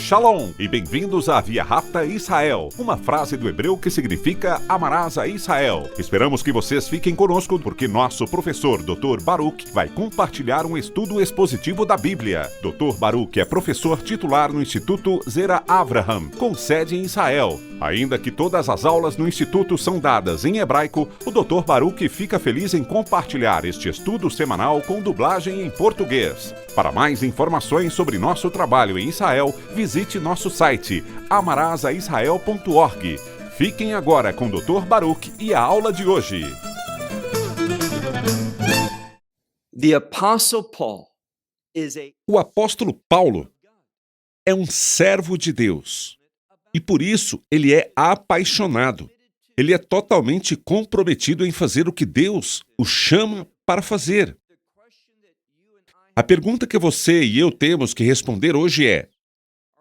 Shalom e bem-vindos à Via Rápida Israel, uma frase do hebreu que significa amarás a Israel. Esperamos que vocês fiquem conosco porque nosso professor Dr. Baruch vai compartilhar um estudo expositivo da Bíblia. Dr. Baruch é professor titular no Instituto Zera Avraham, com sede em Israel. Ainda que todas as aulas no Instituto são dadas em hebraico, o Dr. Baruch fica feliz em compartilhar este estudo semanal com dublagem em português. Para mais informações sobre nosso trabalho em Israel, visite nosso site amarasaisrael.org. Fiquem agora com o Dr. Baruch e a aula de hoje. O apóstolo Paulo é um servo de Deus e por isso ele é apaixonado. Ele é totalmente comprometido em fazer o que Deus o chama para fazer. A pergunta que você e eu temos que responder hoje é: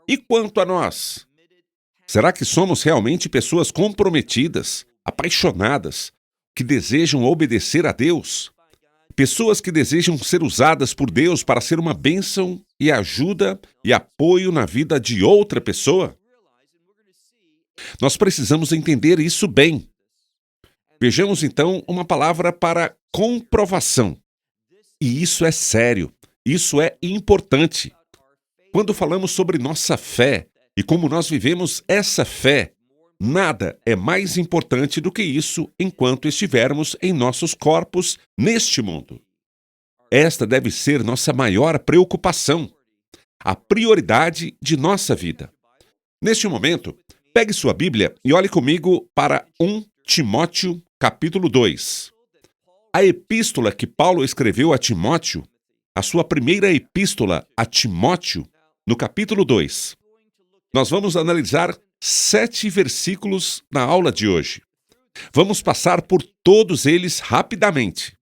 e quanto a nós? Será que somos realmente pessoas comprometidas, apaixonadas, que desejam obedecer a Deus? Pessoas que desejam ser usadas por Deus para ser uma bênção e ajuda e apoio na vida de outra pessoa? Nós precisamos entender isso bem. Vejamos então uma palavra para comprovação. E isso é sério, isso é importante. Quando falamos sobre nossa fé e como nós vivemos essa fé, nada é mais importante do que isso enquanto estivermos em nossos corpos neste mundo. Esta deve ser nossa maior preocupação, a prioridade de nossa vida. Neste momento, pegue sua Bíblia e olhe comigo para 1 Timóteo, capítulo 2. A epístola que Paulo escreveu a Timóteo, a sua primeira epístola a Timóteo, no capítulo 2. Nós vamos analisar 7 versículos na aula de hoje. Vamos passar por todos eles rapidamente.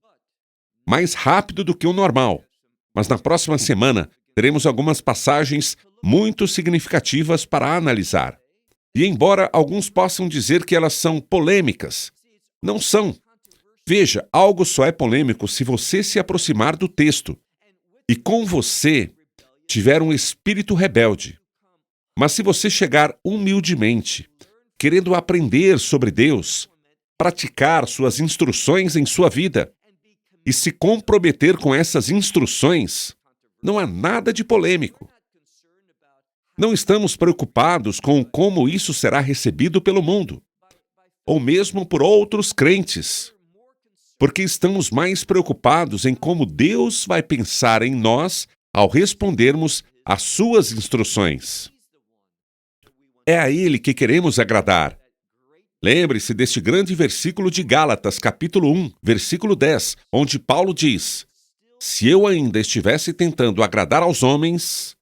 Mais rápido do que o normal. Mas na próxima semana teremos algumas passagens muito significativas para analisar. E embora alguns possam dizer que elas são polêmicas, não são. Veja, algo só é polêmico se você se aproximar do texto e com você tiver um espírito rebelde. Mas se você chegar humildemente, querendo aprender sobre Deus, praticar suas instruções em sua vida e se comprometer com essas instruções, não há nada de polêmico. Não estamos preocupados com como isso será recebido pelo mundo, ou mesmo por outros crentes, porque estamos mais preocupados em como Deus vai pensar em nós ao respondermos às suas instruções. É a Ele que queremos agradar. Lembre-se deste grande versículo de Gálatas, capítulo 1, versículo 10, onde Paulo diz: se eu ainda estivesse tentando agradar aos homens...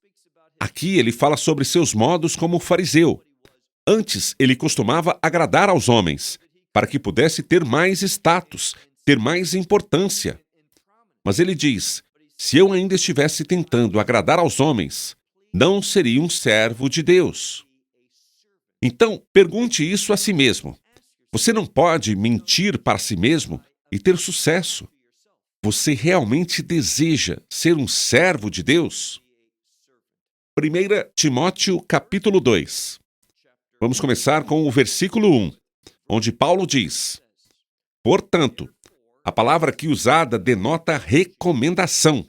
Aqui ele fala sobre seus modos como fariseu. Antes, ele costumava agradar aos homens, para que pudesse ter mais status, ter mais importância. Mas ele diz: se eu ainda estivesse tentando agradar aos homens, não seria um servo de Deus. Então, pergunte isso a si mesmo. Você não pode mentir para si mesmo e ter sucesso. Você realmente deseja ser um servo de Deus? 1 Timóteo, capítulo 2. Vamos começar com o versículo 1, onde Paulo diz: portanto, a palavra aqui usada denota recomendação.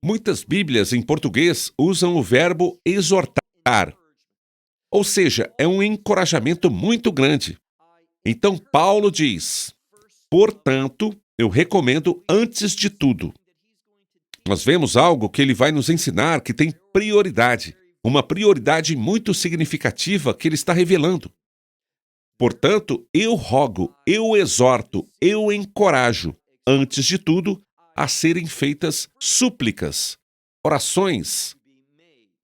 Muitas Bíblias em português usam o verbo exortar, ou seja, é um encorajamento muito grande. Então Paulo diz: portanto, eu recomendo antes de tudo. Nós vemos algo que ele vai nos ensinar que tem prioridade, uma prioridade muito significativa que ele está revelando. Portanto, eu rogo, eu exorto, eu encorajo, antes de tudo, a serem feitas súplicas, orações,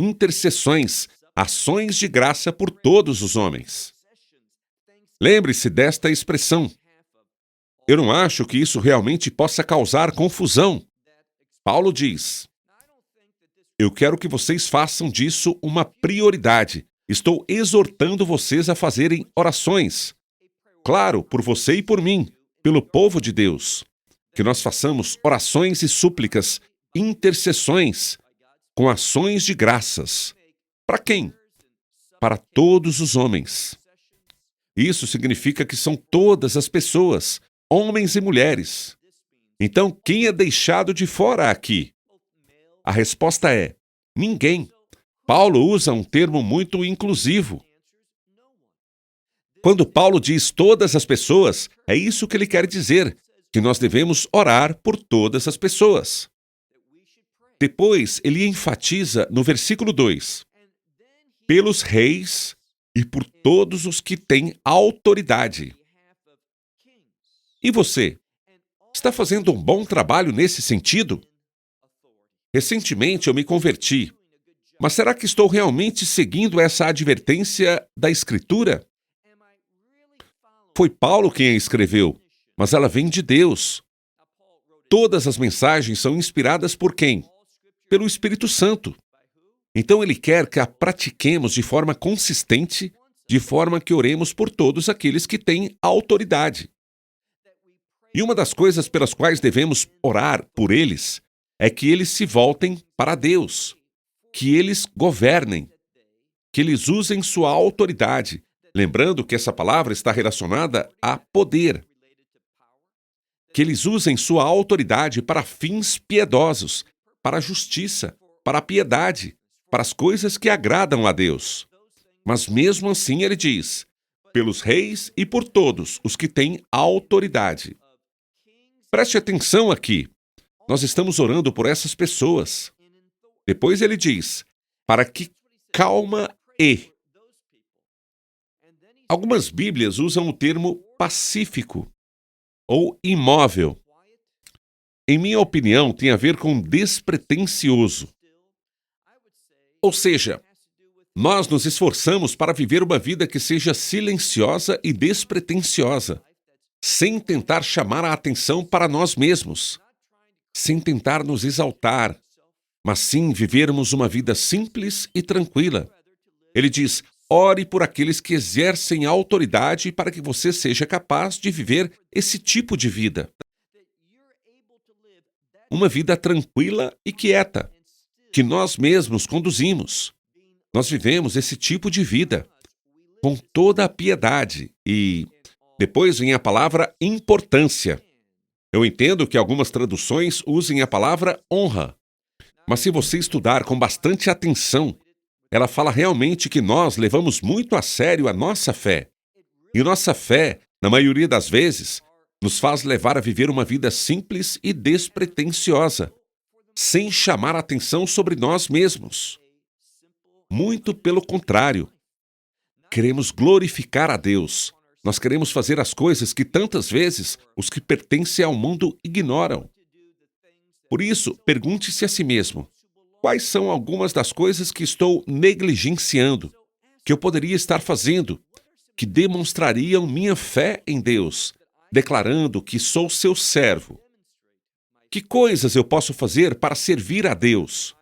intercessões, ações de graça por todos os homens. Lembre-se desta expressão. Eu não acho que isso realmente possa causar confusão. Paulo diz: eu quero que vocês façam disso uma prioridade. Estou exortando vocês a fazerem orações. Claro, por você e por mim, pelo povo de Deus. Que nós façamos orações e súplicas, intercessões, com ações de graças. Para quem? Para todos os homens. Isso significa que são todas as pessoas, homens e mulheres. Então, quem é deixado de fora aqui? A resposta é: ninguém. Paulo usa um termo muito inclusivo. Quando Paulo diz todas as pessoas, é isso que ele quer dizer, que nós devemos orar por todas as pessoas. Depois, ele enfatiza no versículo 2, pelos reis e por todos os que têm autoridade. E você? Está fazendo um bom trabalho nesse sentido? Recentemente eu me converti, mas será que estou realmente seguindo essa advertência da Escritura? Foi Paulo quem a escreveu, mas ela vem de Deus. Todas as mensagens são inspiradas por quem? Pelo Espírito Santo. Então ele quer que a pratiquemos de forma consistente, de forma que oremos por todos aqueles que têm autoridade. E uma das coisas pelas quais devemos orar por eles é que eles se voltem para Deus, que eles governem, que eles usem sua autoridade, lembrando que essa palavra está relacionada a poder. Que eles usem sua autoridade para fins piedosos, para a justiça, para a piedade, para as coisas que agradam a Deus. Mas mesmo assim ele diz, pelos reis e por todos os que têm autoridade. Preste atenção aqui. Nós estamos orando por essas pessoas. Depois ele diz, para que calma e. Algumas Bíblias usam o termo pacífico ou imóvel. Em minha opinião, tem a ver com despretensioso. Ou seja, nós nos esforçamos para viver uma vida que seja silenciosa e despretensiosa, sem tentar chamar a atenção para nós mesmos, sem tentar nos exaltar, mas sim vivermos uma vida simples e tranquila. Ele diz, ore por aqueles que exercem autoridade para que você seja capaz de viver esse tipo de vida. Uma vida tranquila e quieta, que nós mesmos conduzimos. Nós vivemos esse tipo de vida, com toda a piedade e... Depois vem a palavra importância. Eu entendo que algumas traduções usem a palavra honra, mas se você estudar com bastante atenção, ela fala realmente que nós levamos muito a sério a nossa fé. E nossa fé, na maioria das vezes, nos faz levar a viver uma vida simples e despretensiosa, sem chamar a atenção sobre nós mesmos. Muito pelo contrário. Queremos glorificar a Deus. Nós queremos fazer as coisas que tantas vezes os que pertencem ao mundo ignoram. Por isso, pergunte-se a si mesmo, quais são algumas das coisas que estou negligenciando, que eu poderia estar fazendo, que demonstrariam minha fé em Deus, declarando que sou seu servo? Que coisas eu posso fazer para servir a Deus,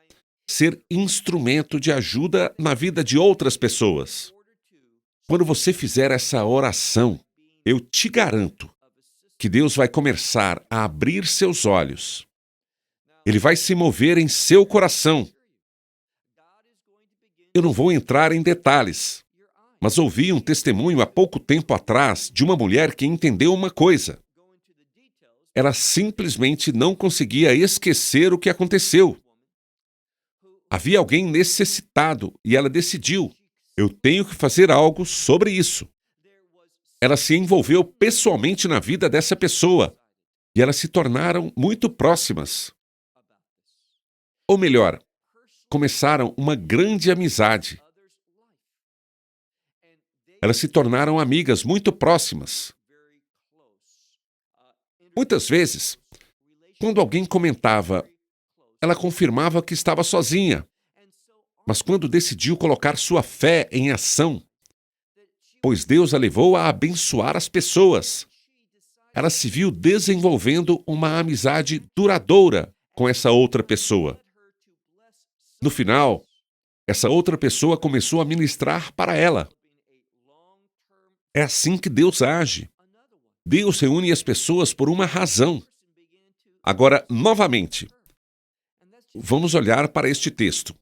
ser instrumento de ajuda na vida de outras pessoas? Quando você fizer essa oração, eu te garanto que Deus vai começar a abrir seus olhos. Ele vai se mover em seu coração. Eu não vou entrar em detalhes, mas ouvi um testemunho há pouco tempo atrás de uma mulher que entendeu uma coisa. Ela simplesmente não conseguia esquecer o que aconteceu. Havia alguém necessitado e ela decidiu, eu tenho que fazer algo sobre isso. Ela se envolveu pessoalmente na vida dessa pessoa e elas se tornaram muito próximas. Ou melhor, começaram uma grande amizade. Elas se tornaram amigas muito próximas. Muitas vezes, quando alguém comentava, ela confirmava que estava sozinha. Mas quando decidiu colocar sua fé em ação, pois Deus a levou a abençoar as pessoas, ela se viu desenvolvendo uma amizade duradoura com essa outra pessoa. No final, essa outra pessoa começou a ministrar para ela. É assim que Deus age. Deus reúne as pessoas por uma razão. Agora, novamente, vamos olhar para este texto.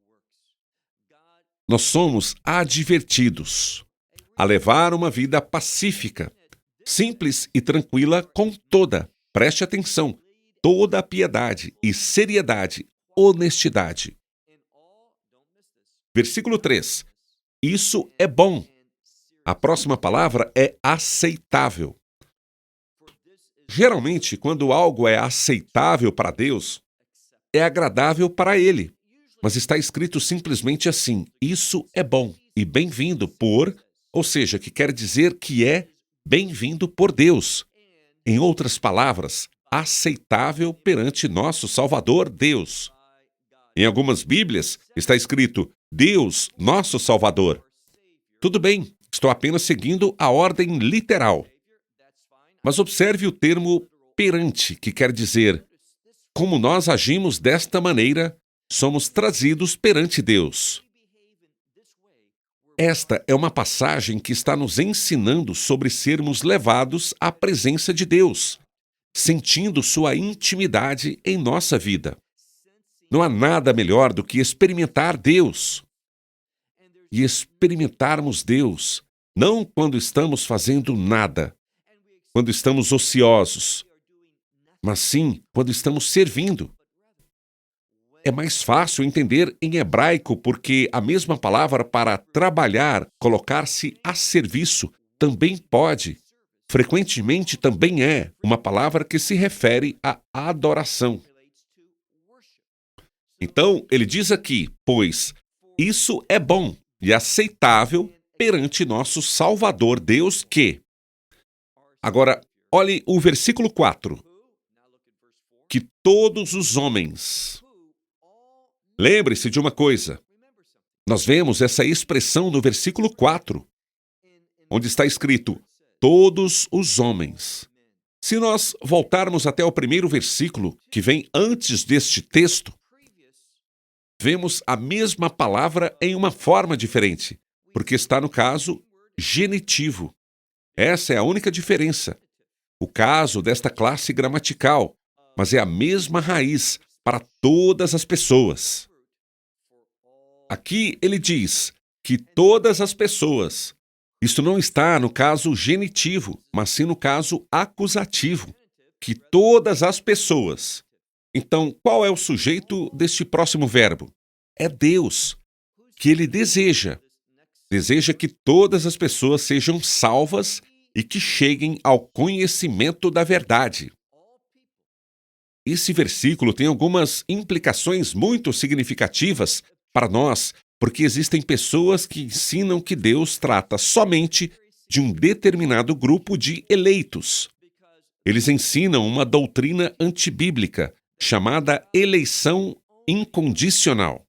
nós somos advertidos a levar uma vida pacífica, simples e tranquila com preste atenção, toda a piedade e seriedade, honestidade. Versículo 3. Isso é bom. A próxima palavra é aceitável. Geralmente, quando algo é aceitável para Deus, é agradável para Ele. Mas está escrito simplesmente assim: isso é bom e bem-vindo ou seja, que quer dizer que é bem-vindo por Deus. Em outras palavras, aceitável perante nosso Salvador Deus. Em algumas Bíblias está escrito Deus, nosso Salvador. Tudo bem, estou apenas seguindo a ordem literal. Mas observe o termo perante, que quer dizer, como nós agimos desta maneira, somos trazidos perante Deus. Esta é uma passagem que está nos ensinando sobre sermos levados à presença de Deus, sentindo sua intimidade em nossa vida. Não há nada melhor do que experimentar Deus. E experimentarmos Deus, não quando estamos fazendo nada, quando estamos ociosos, mas sim quando estamos servindo. É mais fácil entender em hebraico porque a mesma palavra para trabalhar, colocar-se a serviço, também pode, frequentemente também é, uma palavra que se refere à adoração. Então, ele diz aqui, pois isso é bom e aceitável perante nosso Salvador Deus que... Agora, olhe o versículo 4. Que todos os homens... Lembre-se de uma coisa. Nós vemos essa expressão no versículo 4, onde está escrito, todos os homens. Se nós voltarmos até o primeiro versículo, que vem antes deste texto, vemos a mesma palavra em uma forma diferente, porque está no caso genitivo. Essa é a única diferença. O caso desta classe gramatical, mas é a mesma raiz para todas as pessoas. Aqui ele diz que todas as pessoas. Isto não está no caso genitivo, mas sim no caso acusativo. Que todas as pessoas. Então, qual é o sujeito deste próximo verbo? É Deus, que ele deseja. Deseja que todas as pessoas sejam salvas e que cheguem ao conhecimento da verdade. Esse versículo tem algumas implicações muito significativas para nós, porque existem pessoas que ensinam que Deus trata somente de um determinado grupo de eleitos. Eles ensinam uma doutrina antibíblica, chamada eleição incondicional.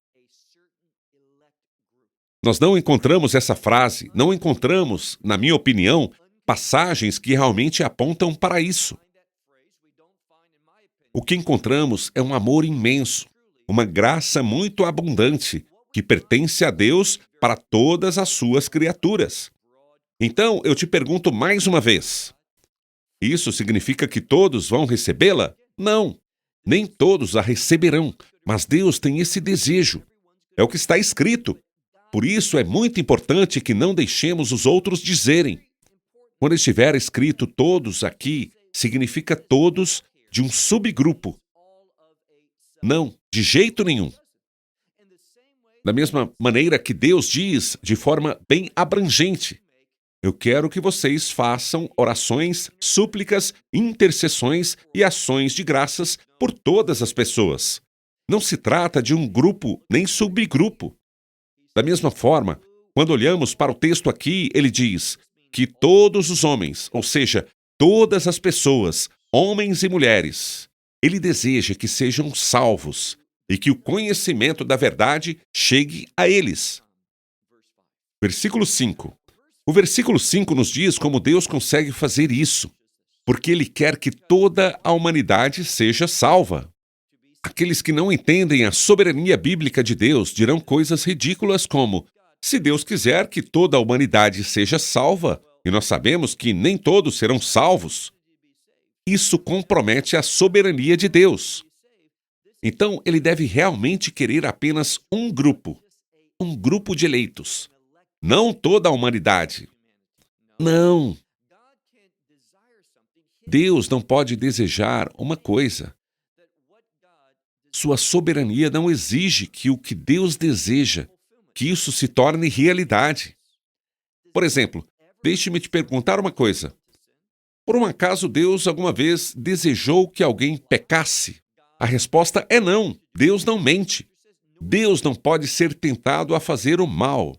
Nós não encontramos essa frase, não encontramos, na minha opinião, passagens que realmente apontam para isso. O que encontramos é um amor imenso, uma graça muito abundante, que pertence a Deus para todas as suas criaturas. Então, eu te pergunto mais uma vez, isso significa que todos vão recebê-la? Não, nem todos a receberão, mas Deus tem esse desejo. É o que está escrito. Por isso é muito importante que não deixemos os outros dizerem. Quando estiver escrito todos aqui, significa todos de um subgrupo. Não, de jeito nenhum. Da mesma maneira que Deus diz de forma bem abrangente, eu quero que vocês façam orações, súplicas, intercessões e ações de graças por todas as pessoas. Não se trata de um grupo nem subgrupo. Da mesma forma, quando olhamos para o texto aqui, ele diz que todos os homens, ou seja, todas as pessoas, homens e mulheres, ele deseja que sejam salvos e que o conhecimento da verdade chegue a eles. Versículo 5. O versículo 5 nos diz como Deus consegue fazer isso, porque Ele quer que toda a humanidade seja salva. Aqueles que não entendem a soberania bíblica de Deus dirão coisas ridículas como: se Deus quiser que toda a humanidade seja salva, e nós sabemos que nem todos serão salvos, isso compromete a soberania de Deus. Então, Ele deve realmente querer apenas um grupo. um grupo de eleitos, não toda a humanidade. Não. Deus não pode desejar uma coisa. Sua soberania não exige que o que Deus deseja, que isso se torne realidade. Por exemplo, deixe-me te perguntar uma coisa. Por um acaso Deus alguma vez desejou que alguém pecasse? A resposta é não. Deus não mente. Deus não pode ser tentado a fazer o mal.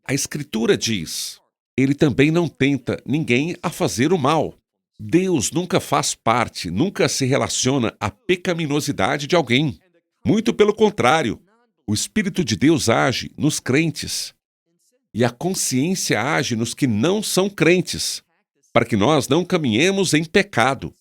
A Escritura diz, ele também não tenta ninguém a fazer o mal. Deus nunca faz parte, nunca se relaciona à pecaminosidade de alguém. Muito pelo contrário, o Espírito de Deus age nos crentes. E a consciência age nos que não são crentes, para que nós não caminhemos em pecado.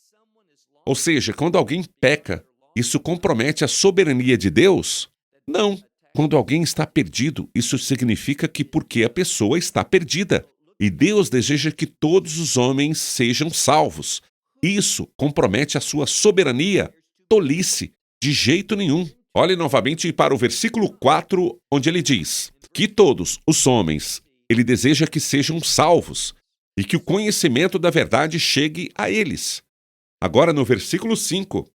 Ou seja, quando alguém peca, isso compromete a soberania de Deus? Não. Quando alguém está perdido, isso significa que porque a pessoa está perdida. E Deus deseja que todos os homens sejam salvos. Isso compromete a sua soberania? Tolice, de jeito nenhum. Olhe novamente para o versículo 4, onde ele diz que todos os homens, ele deseja que sejam salvos e que o conhecimento da verdade chegue a eles. Agora, no versículo 5,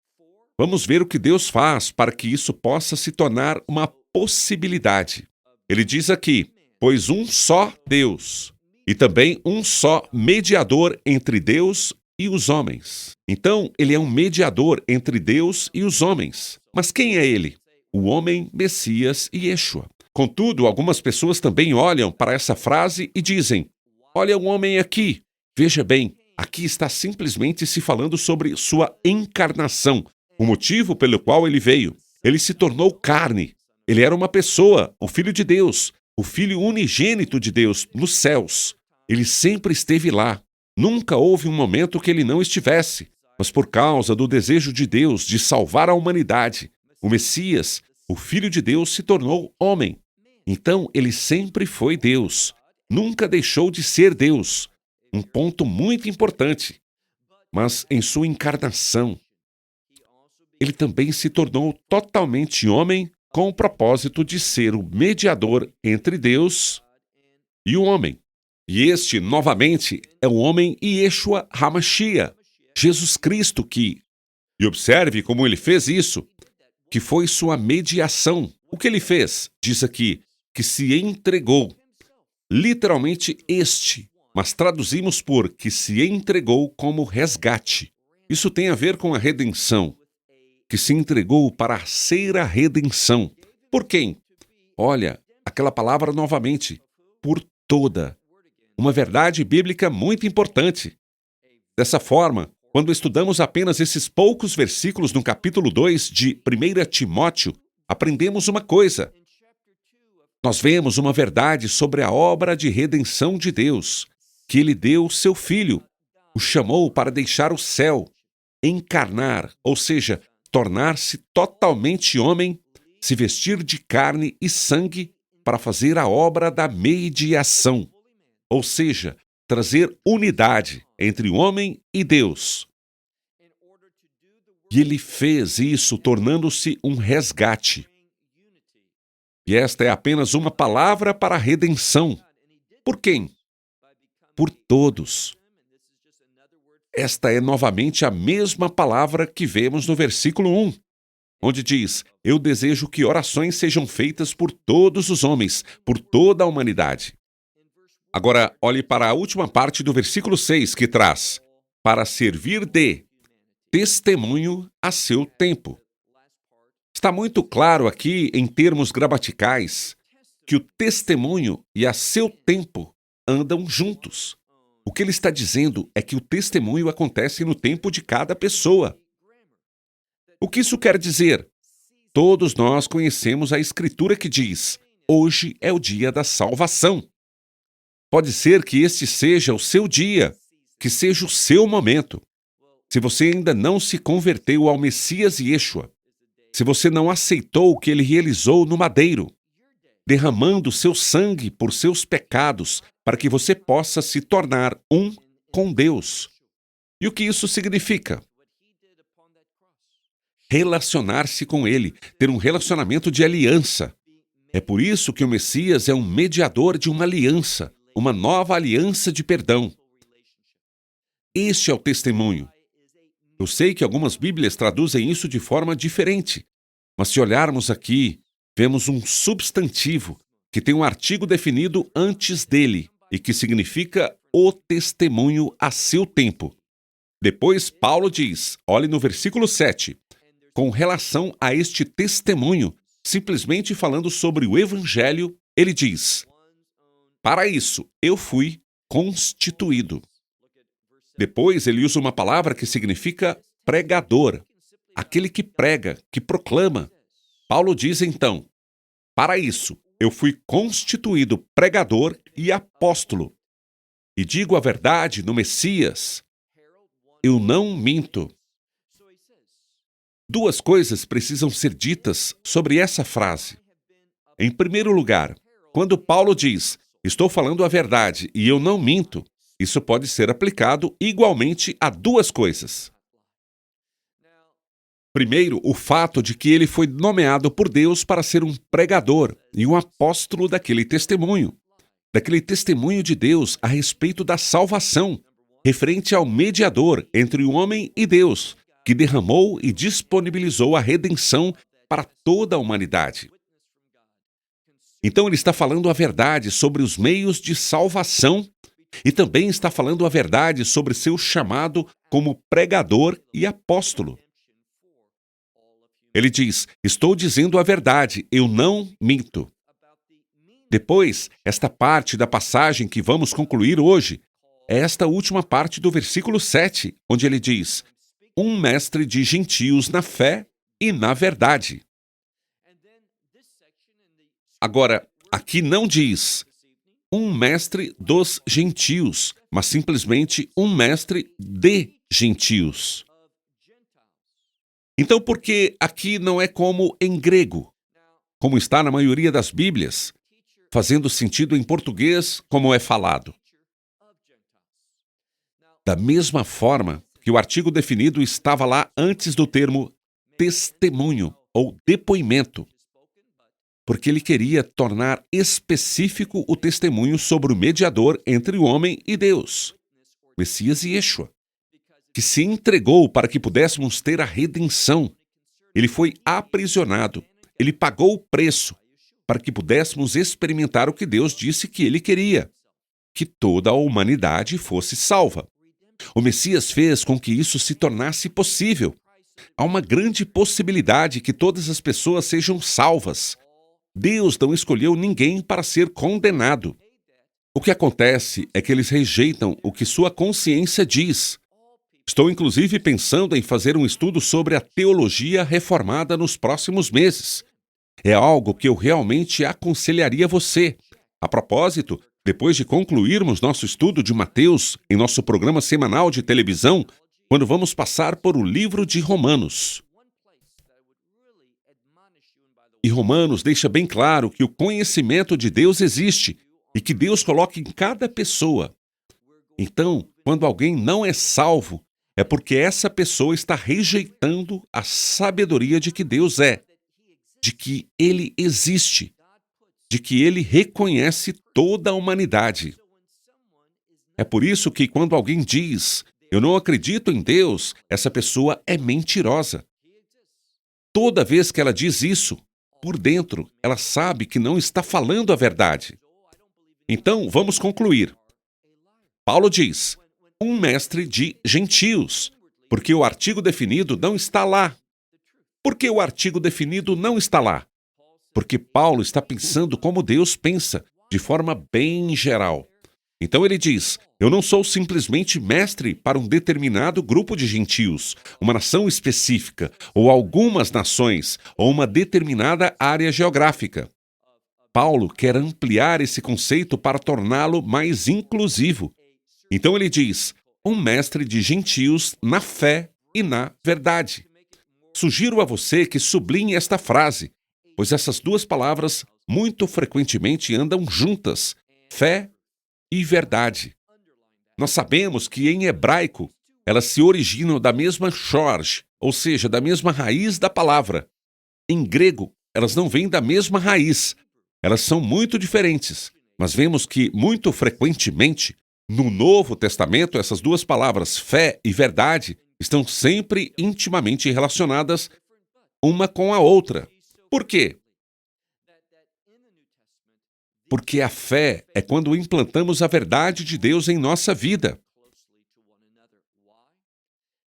vamos ver o que Deus faz para que isso possa se tornar uma possibilidade. Ele diz aqui, pois um só Deus, e também um só mediador entre Deus e os homens. Então, ele é um mediador entre Deus e os homens. Mas quem é ele? O homem Messias Yeshua. Contudo, algumas pessoas também olham para essa frase e dizem, olha o homem aqui. Veja bem, aqui está simplesmente se falando sobre sua encarnação, o motivo pelo qual ele veio. Ele se tornou carne. Ele era uma pessoa, o Filho de Deus, o Filho unigênito de Deus, nos céus. Ele sempre esteve lá. Nunca houve um momento que ele não estivesse. Mas por causa do desejo de Deus de salvar a humanidade, o Messias, o Filho de Deus, se tornou homem. Então, ele sempre foi Deus. Nunca deixou de ser Deus. Um ponto muito importante. Mas em sua encarnação, ele também se tornou totalmente homem com o propósito de ser o mediador entre Deus e o homem. E este, novamente, é o homem Yeshua HaMashiach, Jesus Cristo que... E observe como ele fez isso, que foi sua mediação. O que ele fez? Diz aqui, que se entregou. Literalmente mas traduzimos por que se entregou como resgate. Isso tem a ver com a redenção, que se entregou para ser a redenção. Por quem? Olha, aquela palavra novamente, por toda. Uma verdade bíblica muito importante. Dessa forma, quando estudamos apenas esses poucos versículos no capítulo 2 de 1 Timóteo, aprendemos uma coisa. Nós vemos uma verdade sobre a obra de redenção de Deus, que Ele deu seu Filho, o chamou para deixar o céu, encarnar, ou seja, tornar-se totalmente homem, se vestir de carne e sangue para fazer a obra da mediação, ou seja, trazer unidade entre o homem e Deus. E ele fez isso tornando-se um resgate. E esta é apenas uma palavra para a redenção. Por quem? Por todos. Esta é novamente a mesma palavra que vemos no versículo 1, onde diz, eu desejo que orações sejam feitas por todos os homens, por toda a humanidade. Agora, olhe para a última parte do versículo 6, que traz, para servir de testemunho a seu tempo. Está muito claro aqui, em termos gramaticais, que o testemunho e a seu tempo andam juntos. O que ele está dizendo é que o testemunho acontece no tempo de cada pessoa. O que isso quer dizer? Todos nós conhecemos a Escritura que diz, hoje é o dia da salvação. Pode ser que este seja o seu dia, que seja o seu momento. Se você ainda não se converteu ao Messias Yeshua, se você não aceitou o que ele realizou no madeiro, derramando seu sangue por seus pecados, para que você possa se tornar um com Deus. E o que isso significa? Relacionar-se com Ele, ter um relacionamento de aliança. É por isso que o Messias é um mediador de uma aliança, uma nova aliança de perdão. Este é o testemunho. Eu sei que algumas Bíblias traduzem isso de forma diferente, mas se olharmos aqui, vemos um substantivo que tem um artigo definido antes dele e que significa o testemunho a seu tempo. Depois, Paulo diz, olhe no versículo 7, com relação a este testemunho, simplesmente falando sobre o Evangelho, ele diz: para isso eu fui constituído. Depois ele usa uma palavra que significa pregador, aquele que prega, que proclama. Paulo diz então: para isso eu fui constituído pregador e apóstolo. E digo a verdade no Messias. Eu não minto. Duas coisas precisam ser ditas sobre essa frase. Em primeiro lugar, quando Paulo diz, estou falando a verdade e eu não minto, isso pode ser aplicado igualmente a duas coisas. Primeiro, o fato de que ele foi nomeado por Deus para ser um pregador e um apóstolo daquele testemunho de Deus a respeito da salvação, referente ao mediador entre o homem e Deus, que derramou e disponibilizou a redenção para toda a humanidade. Então ele está falando a verdade sobre os meios de salvação e também está falando a verdade sobre seu chamado como pregador e apóstolo. Ele diz, estou dizendo a verdade, eu não minto. Depois, esta parte da passagem que vamos concluir hoje, é esta última parte do versículo 7, onde ele diz, um mestre de gentios na fé e na verdade. Agora, aqui não diz um mestre dos gentios, mas simplesmente um mestre de gentios. Então, por que aqui não é como em grego, como está na maioria das Bíblias, fazendo sentido em português como é falado? Da mesma forma que o artigo definido estava lá antes do termo testemunho ou depoimento, porque ele queria tornar específico o testemunho sobre o mediador entre o homem e Deus, Messias e Yeshua, que se entregou para que pudéssemos ter a redenção. Ele foi aprisionado, ele pagou o preço para que pudéssemos experimentar o que Deus disse que ele queria, que toda a humanidade fosse salva. O Messias fez com que isso se tornasse possível. Há uma grande possibilidade que todas as pessoas sejam salvas. Deus não escolheu ninguém para ser condenado. O que acontece é que eles rejeitam o que sua consciência diz. Estou inclusive pensando em fazer um estudo sobre a teologia reformada nos próximos meses. É algo que eu realmente aconselharia você. A propósito, depois de concluirmos nosso estudo de Mateus em nosso programa semanal de televisão, quando vamos passar por o livro de Romanos. E Romanos deixa bem claro que o conhecimento de Deus existe e que Deus coloca em cada pessoa. Então, quando alguém não é salvo, é porque essa pessoa está rejeitando a sabedoria de que Deus é, de que Ele existe, de que Ele reconhece toda a humanidade. É por isso que quando alguém diz, eu não acredito em Deus, essa pessoa é mentirosa. Toda vez que ela diz isso, por dentro, ela sabe que não está falando a verdade. Então, vamos concluir. Paulo diz, um mestre de gentios, porque o artigo definido não está lá. Por que o artigo definido não está lá? Porque Paulo está pensando como Deus pensa, de forma bem geral. Então ele diz, eu não sou simplesmente mestre para um determinado grupo de gentios, uma nação específica, ou algumas nações, ou uma determinada área geográfica. Paulo quer ampliar esse conceito para torná-lo mais inclusivo. Então ele diz, um mestre de gentios na fé e na verdade. Sugiro a você que sublinhe esta frase, pois essas duas palavras muito frequentemente andam juntas, fé e verdade. Nós sabemos que em hebraico elas se originam da mesma shorj, ou seja, da mesma raiz da palavra. Em grego, elas não vêm da mesma raiz, elas são muito diferentes, mas vemos que, muito frequentemente, no Novo Testamento, essas duas palavras, fé e verdade, estão sempre intimamente relacionadas uma com a outra. Por quê? Porque a fé é quando implantamos a verdade de Deus em nossa vida.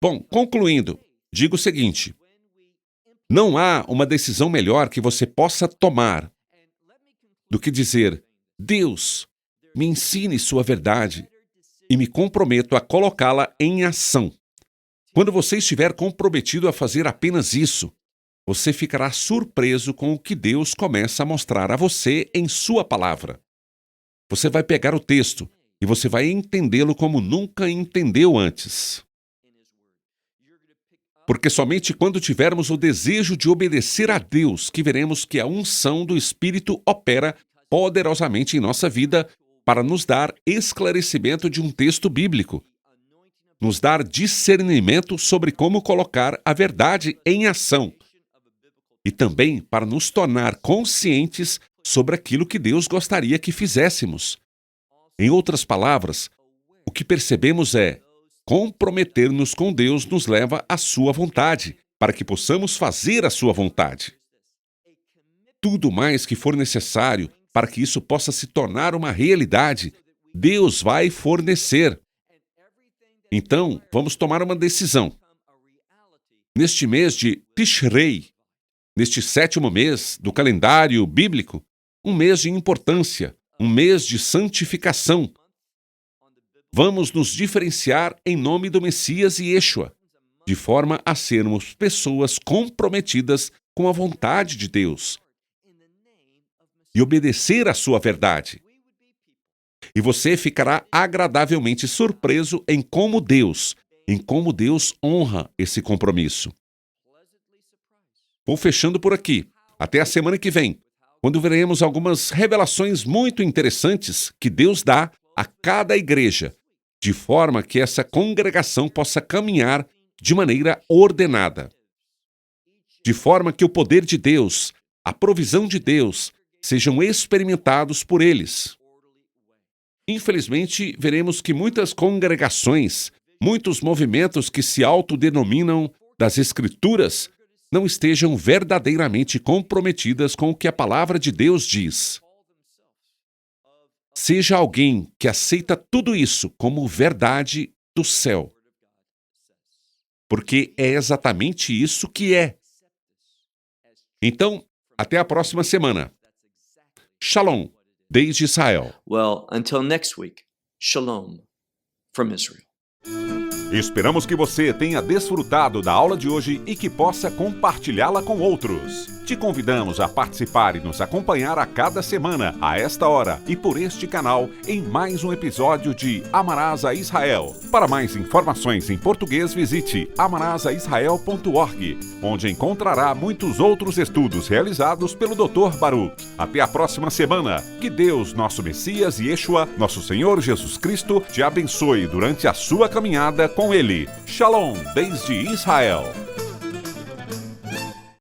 Bom, concluindo, digo o seguinte: não há uma decisão melhor que você possa tomar do que dizer, Deus, me ensine sua verdade e me comprometo a colocá-la em ação. Quando você estiver comprometido a fazer apenas isso, você ficará surpreso com o que Deus começa a mostrar a você em sua palavra. Você vai pegar o texto e você vai entendê-lo como nunca entendeu antes. Porque somente quando tivermos o desejo de obedecer a Deus que veremos que a unção do Espírito opera poderosamente em nossa vida para nos dar esclarecimento de um texto bíblico, nos dar discernimento sobre como colocar a verdade em ação e também para nos tornar conscientes sobre aquilo que Deus gostaria que fizéssemos. Em outras palavras, o que percebemos é comprometer-nos com Deus nos leva à sua vontade, para que possamos fazer a sua vontade. Tudo mais que for necessário para que isso possa se tornar uma realidade, Deus vai fornecer. Então, vamos tomar uma decisão. Neste mês de Tishrei, neste 7º mês do calendário bíblico, um mês de importância, um mês de santificação, vamos nos diferenciar em nome do Messias e Yeshua, de forma a sermos pessoas comprometidas com a vontade de Deus e obedecer à sua verdade. E você ficará agradavelmente surpreso em como Deus honra esse compromisso. Vou fechando por aqui. Até a semana que vem, quando veremos algumas revelações muito interessantes que Deus dá a cada igreja, de forma que essa congregação possa caminhar de maneira ordenada. De forma que o poder de Deus, a provisão de Deus, sejam experimentados por eles. Infelizmente, veremos que muitas congregações, muitos movimentos que se autodenominam das Escrituras, não estejam verdadeiramente comprometidas com o que a palavra de Deus diz. Seja alguém que aceita tudo isso como verdade do céu. Porque é exatamente isso que é. Então, até a próxima semana. Shalom, desde Israel. Well, until next week, shalom from Israel. Esperamos que você tenha desfrutado da aula de hoje e que possa compartilhá-la com outros. Te convidamos a participar e nos acompanhar a cada semana, a esta hora e por este canal, em mais um episódio de Amarás a Israel. Para mais informações em português, visite amarasaisrael.org, onde encontrará muitos outros estudos realizados pelo Dr. Baruch. Até a próxima semana. Que Deus, nosso Messias e Yeshua, nosso Senhor Jesus Cristo, te abençoe durante a sua caminhada com Ele. Shalom, desde Israel.